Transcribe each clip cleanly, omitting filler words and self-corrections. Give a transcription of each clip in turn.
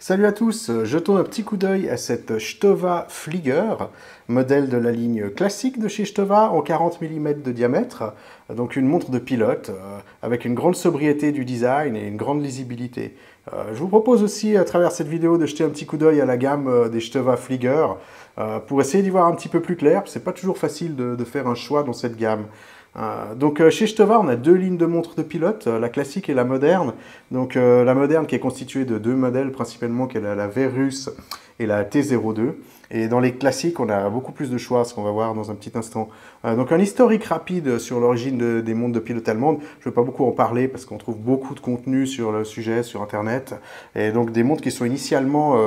Salut à tous, jetons un petit coup d'œil à cette Stowa Flieger, modèle de la ligne classique de chez Stowa en 40 mm de diamètre, donc une montre de pilote avec une grande sobriété du design et une grande lisibilité. Je vous propose aussi à travers cette vidéo de jeter un petit coup d'œil à la gamme des Stowa Flieger pour essayer d'y voir un petit peu plus clair. C'est pas toujours facile de faire un choix dans cette gamme. Donc chez Stowa, on a deux lignes de montres de pilote, la classique et la moderne. Donc la moderne qui est constituée de deux modèles principalement, qui est la Verus et la T02. Et dans les classiques, on a beaucoup plus de choix, ce qu'on va voir dans un petit instant. Donc un historique rapide sur l'origine des montres de pilote allemandes. Je ne vais pas beaucoup en parler parce qu'on trouve beaucoup de contenu sur le sujet sur Internet. Et donc des montres qui sont initialement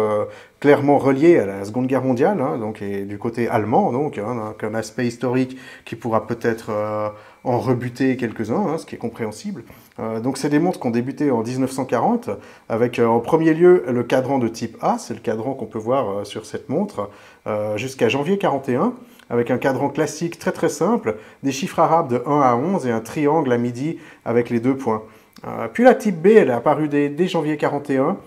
clairement reliées à la Seconde Guerre mondiale, donc, et du côté allemand, donc un aspect historique qui pourra peut-être en rebuter quelques-uns, ce qui est compréhensible. Donc c'est des montres qui ont débuté en 1940, avec en premier lieu le cadran de type A, c'est le cadran qu'on peut voir sur cette montre, jusqu'à janvier 41, avec un cadran classique très très simple, des chiffres arabes de 1 à 11 et un triangle à midi avec les deux points. Puis la type B, elle est apparue dès janvier 41,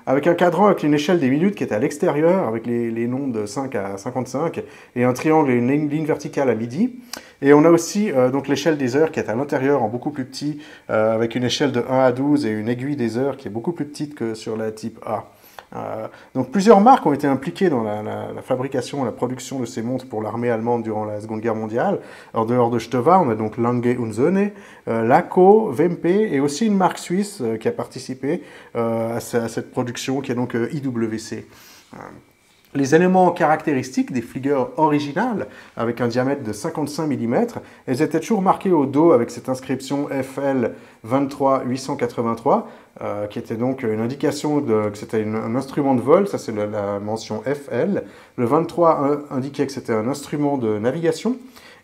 avec un cadran avec une échelle des minutes qui est à l'extérieur, avec les nombres de 5 à 55, et un triangle et une ligne verticale à midi. Et on a aussi donc l'échelle des heures qui est à l'intérieur en beaucoup plus petit, avec une échelle de 1 à 12 et une aiguille des heures qui est beaucoup plus petite que sur la type A. Donc plusieurs marques ont été impliquées dans la fabrication et la production de ces montres pour l'armée allemande durant la Seconde Guerre mondiale. En dehors de Stowa, on a donc Lange und Söhne, Laco, Wempe et aussi une marque suisse qui a participé à cette production qui est donc IWC. Les éléments caractéristiques des Flieger originales, avec un diamètre de 55 mm, elles étaient toujours marquées au dos avec cette inscription FL 23883, qui était donc une indication que c'était un instrument de vol, ça c'est la mention FL. Le 23 indiquait que c'était un instrument de navigation.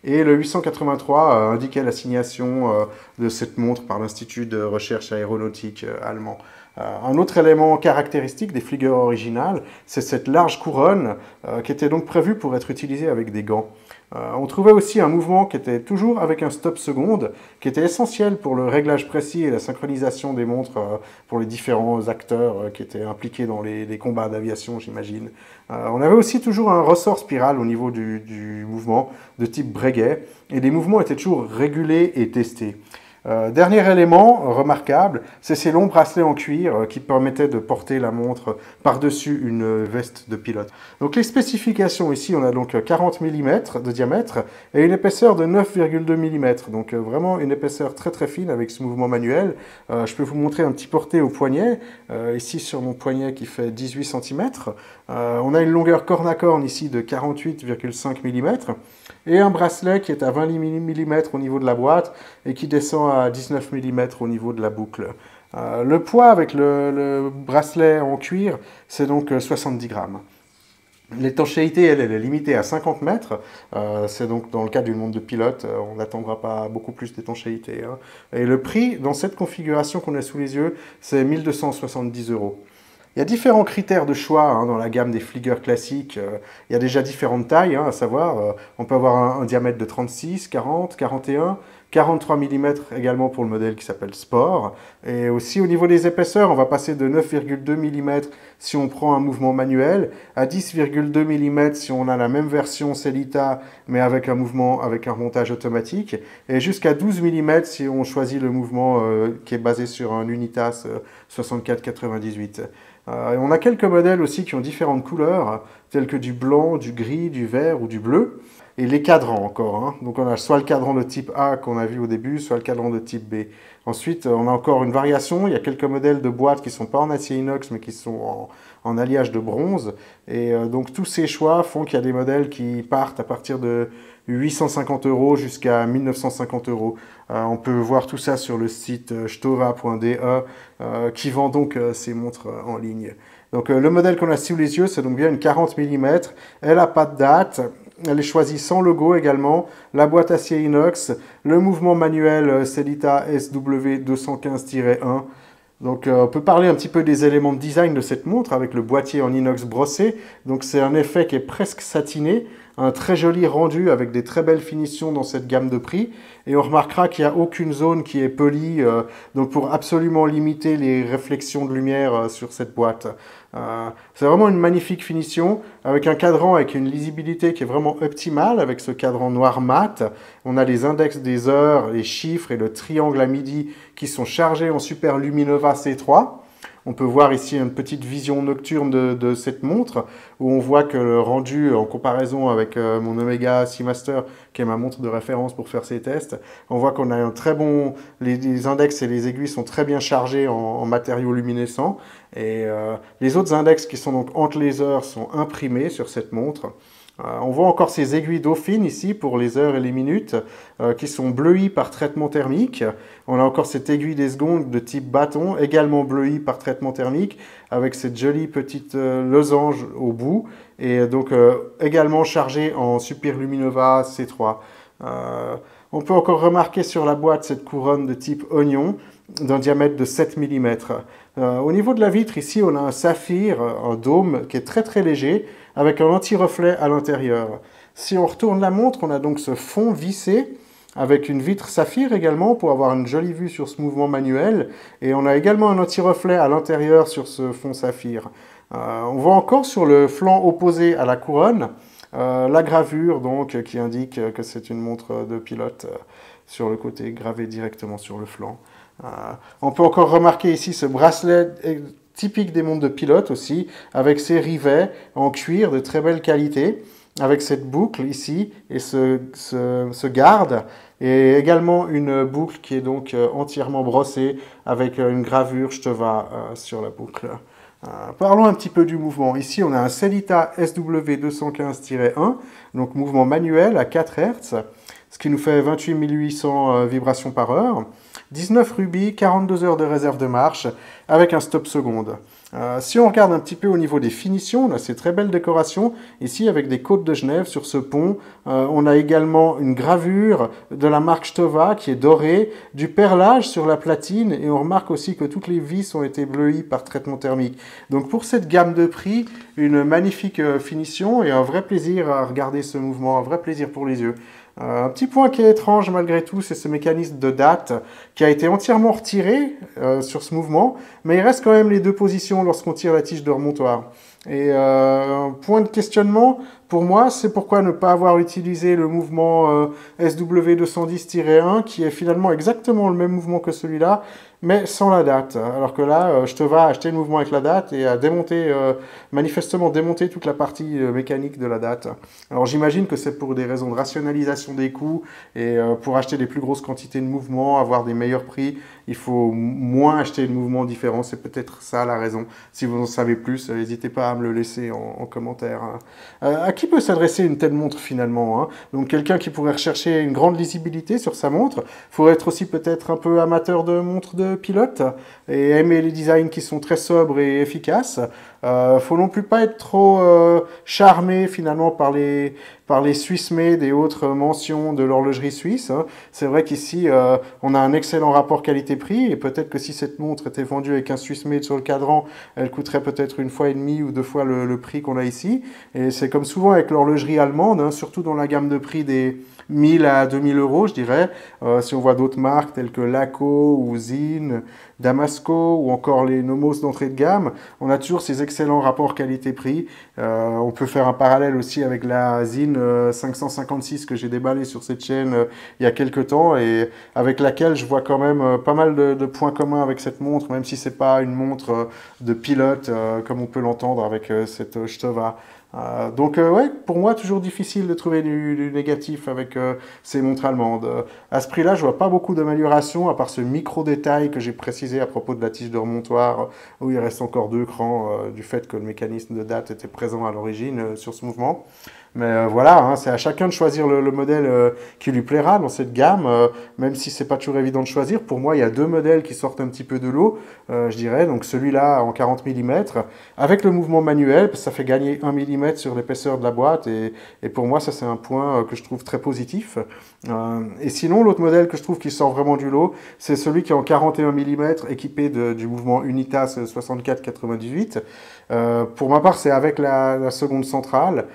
Et le 883 indiquait l'assignation de cette montre par l'Institut de recherche aéronautique allemand. Un autre élément caractéristique des Flieger originales, c'est cette large couronne qui était donc prévue pour être utilisée avec des gants. On trouvait aussi un mouvement qui était toujours avec un stop seconde, qui était essentiel pour le réglage précis et la synchronisation des montres pour les différents acteurs qui étaient impliqués dans les combats d'aviation, j'imagine. On avait aussi toujours un ressort spiral au niveau du mouvement de type Breguet, et les mouvements étaient toujours régulés et testés. Dernier élément remarquable, c'est ces longs bracelets en cuir qui permettaient de porter la montre par-dessus une veste de pilote. Donc les spécifications ici, on a donc 40 mm de diamètre et une épaisseur de 9,2 mm. Donc vraiment une épaisseur très très fine avec ce mouvement manuel. Je peux vous montrer un petit porté au poignet, ici sur mon poignet qui fait 18 cm. On a une longueur corne à corne ici de 48,5 mm et un bracelet qui est à 20 mm au niveau de la boîte et qui descend à 19 mm au niveau de la boucle. Le poids avec le bracelet en cuir, c'est donc 70 grammes. L'étanchéité, elle est limitée à 50 mètres. C'est donc dans le cas d'une montre de pilote, on n'attendra pas beaucoup plus d'étanchéité. Et le prix, dans cette configuration qu'on a sous les yeux, c'est 1 270 €. Il y a différents critères de choix dans la gamme des Flieger classiques. Il y a déjà différentes tailles, à savoir, on peut avoir un diamètre de 36, 40, 41, 43 mm également pour le modèle qui s'appelle Sport. Et aussi au niveau des épaisseurs, on va passer de 9,2 mm si on prend un mouvement manuel, à 10,2 mm si on a la même version Cellita, mais avec un mouvement, avec un remontage automatique, et jusqu'à 12 mm si on choisit le mouvement qui est basé sur un Unitas 6498. On a quelques modèles aussi qui ont différentes couleurs, telles que du blanc, du gris, du vert ou du bleu. Et les cadrans encore. Donc on a soit le cadran de type A qu'on a vu au début, soit le cadran de type B. Ensuite, on a encore une variation. Il y a quelques modèles de boîtes qui ne sont pas en acier inox, mais qui sont en alliage de bronze. Et donc tous ces choix font qu'il y a des modèles qui partent à partir de 850 € jusqu'à 1950 €. On peut voir tout ça sur le site stowa.de qui vend donc ces montres en ligne. Donc le modèle qu'on a sous les yeux, c'est donc bien une 40 mm. Elle n'a pas de date. Elle est choisie sans logo également, la boîte acier inox, le mouvement manuel Cellita SW215-1. Donc on peut parler un petit peu des éléments de design de cette montre avec le boîtier en inox brossé. Donc c'est un effet qui est presque satiné, un très joli rendu avec des très belles finitions dans cette gamme de prix. Et on remarquera qu'il n'y a aucune zone qui est polie, donc pour absolument limiter les réflexions de lumière sur cette boîte. C'est vraiment une magnifique finition, avec un cadran avec une lisibilité qui est vraiment optimale, avec ce cadran noir mat. On a les index des heures, les chiffres et le triangle à midi qui sont chargés en Super Luminova C3. On peut voir ici une petite vision nocturne de cette montre, où on voit que le rendu, en comparaison avec mon Omega Seamaster, qui est ma montre de référence pour faire ces tests, on voit qu'on a un très bon... Les index et les aiguilles sont très bien chargés en matériaux luminescents, et les autres index qui sont donc entre les heures sont imprimés sur cette montre. On voit encore ces aiguilles Dauphine ici pour les heures et les minutes qui sont bleuies par traitement thermique. On a encore cette aiguille des secondes de type bâton, également bleuie par traitement thermique, avec cette jolie petite losange au bout, et donc également chargée en Super Luminova C3. On peut encore remarquer sur la boîte cette couronne de type oignon, d'un diamètre de 7 mm. Au niveau de la vitre, ici, on a un saphir, un dôme qui est très très léger, avec un anti-reflet à l'intérieur. Si on retourne la montre, on a donc ce fond vissé, avec une vitre saphir également, pour avoir une jolie vue sur ce mouvement manuel. Et on a également un anti-reflet à l'intérieur sur ce fond saphir. On voit encore sur le flanc opposé à la couronne, la gravure donc, qui indique que c'est une montre de pilote sur le côté, gravée directement sur le flanc. On peut encore remarquer ici ce bracelet typique des montres de pilote aussi, avec ses rivets en cuir de très belle qualité, avec cette boucle ici et ce garde, et également une boucle qui est donc entièrement brossée avec une gravure Stova sur la boucle. Parlons un petit peu du mouvement. Ici, on a un Sellita SW215-1, donc mouvement manuel à 4 Hz, ce qui nous fait 28 800 vibrations par heure. 19 rubis, 42 heures de réserve de marche, avec un stop seconde. Si on regarde un petit peu au niveau des finitions, on a ces très belles décorations, ici avec des côtes de Genève sur ce pont. On a également une gravure de la marque Stova qui est dorée, du perlage sur la platine, et on remarque aussi que toutes les vis ont été bleuies par traitement thermique. Donc pour cette gamme de prix, une magnifique finition et un vrai plaisir à regarder ce mouvement, un vrai plaisir pour les yeux. Un petit point qui est étrange malgré tout, c'est ce mécanisme de date qui a été entièrement retiré sur ce mouvement, mais il reste quand même les deux positions lorsqu'on tire la tige de remontoir. Et un point de questionnement pour moi, c'est pourquoi ne pas avoir utilisé le mouvement SW210-1 qui est finalement exactement le même mouvement que celui-là, mais sans la date. Alors que là, je te vais acheter le mouvement avec la date et à démonter, manifestement démonter toute la partie mécanique de la date. Alors j'imagine que c'est pour des raisons de rationalisation des coûts et pour acheter des plus grosses quantités de mouvements, avoir des meilleurs prix, il faut moins acheter de mouvements différents. C'est peut-être ça la raison. Si vous en savez plus, n'hésitez pas à me le laisser en commentaire. À qui peut s'adresser une telle montre finalement, hein? Donc quelqu'un qui pourrait rechercher une grande lisibilité sur sa montre. Il faut être aussi peut-être un peu amateur de montres de pilote et aimer les designs qui sont très sobres et efficaces. Faut non plus pas être trop charmé finalement par les Swissmade et autres mentions de l'horlogerie suisse. Hein. C'est vrai qu'ici on a un excellent rapport qualité-prix et peut-être que si cette montre était vendue avec un Swissmade sur le cadran, elle coûterait peut-être 1,5 ou 2 fois le prix qu'on a ici. Et c'est comme souvent avec l'horlogerie allemande, hein, surtout dans la gamme de prix des 1000 à 2000 euros, je dirais. Si on voit d'autres marques telles que Laco ou Zine, Damasco ou encore les Nomos d'entrée de gamme, on a toujours ces excellents rapports qualité-prix. On peut faire un parallèle aussi avec la Zine 556 que j'ai déballée sur cette chaîne il y a quelques temps et avec laquelle je vois quand même pas mal de points communs avec cette montre, même si c'est pas une montre de pilote comme on peut l'entendre avec cette Stova. Donc ouais, pour moi toujours difficile de trouver du négatif avec ces montres allemandes. À ce prix-là, je vois pas beaucoup d'amélioration à part ce micro détail que j'ai précisé à propos de la tige de remontoir où il reste encore 2 crans du fait que le mécanisme de date était présent à l'origine sur ce mouvement. Mais voilà, hein, c'est à chacun de choisir le modèle qui lui plaira dans cette gamme, même si c'est pas toujours évident de choisir. Pour moi, il y a 2 modèles qui sortent un petit peu de l'eau, je dirais. Donc celui-là en 40 mm, avec le mouvement manuel, ça fait gagner 1 mm sur l'épaisseur de la boîte. Et pour moi, ça c'est un point que je trouve très positif. Et sinon, l'autre modèle que je trouve qui sort vraiment du lot, c'est celui qui est en 41 mm, équipé du mouvement Unitas 64-98. Pour ma part, c'est avec la seconde centrale.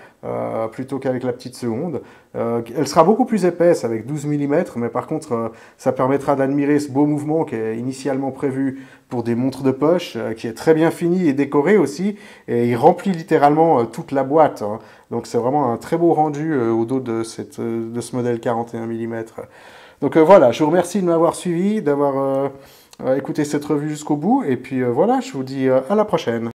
plutôt qu'avec la petite seconde. Elle sera beaucoup plus épaisse avec 12 mm, mais par contre, ça permettra d'admirer ce beau mouvement qui est initialement prévu pour des montres de poche, qui est très bien fini et décoré aussi, et il remplit littéralement toute la boîte, hein. Donc c'est vraiment un très beau rendu au dos de ce modèle 41 mm. Donc voilà, je vous remercie de m'avoir suivi, d'avoir écouté cette revue jusqu'au bout, et puis voilà, je vous dis à la prochaine.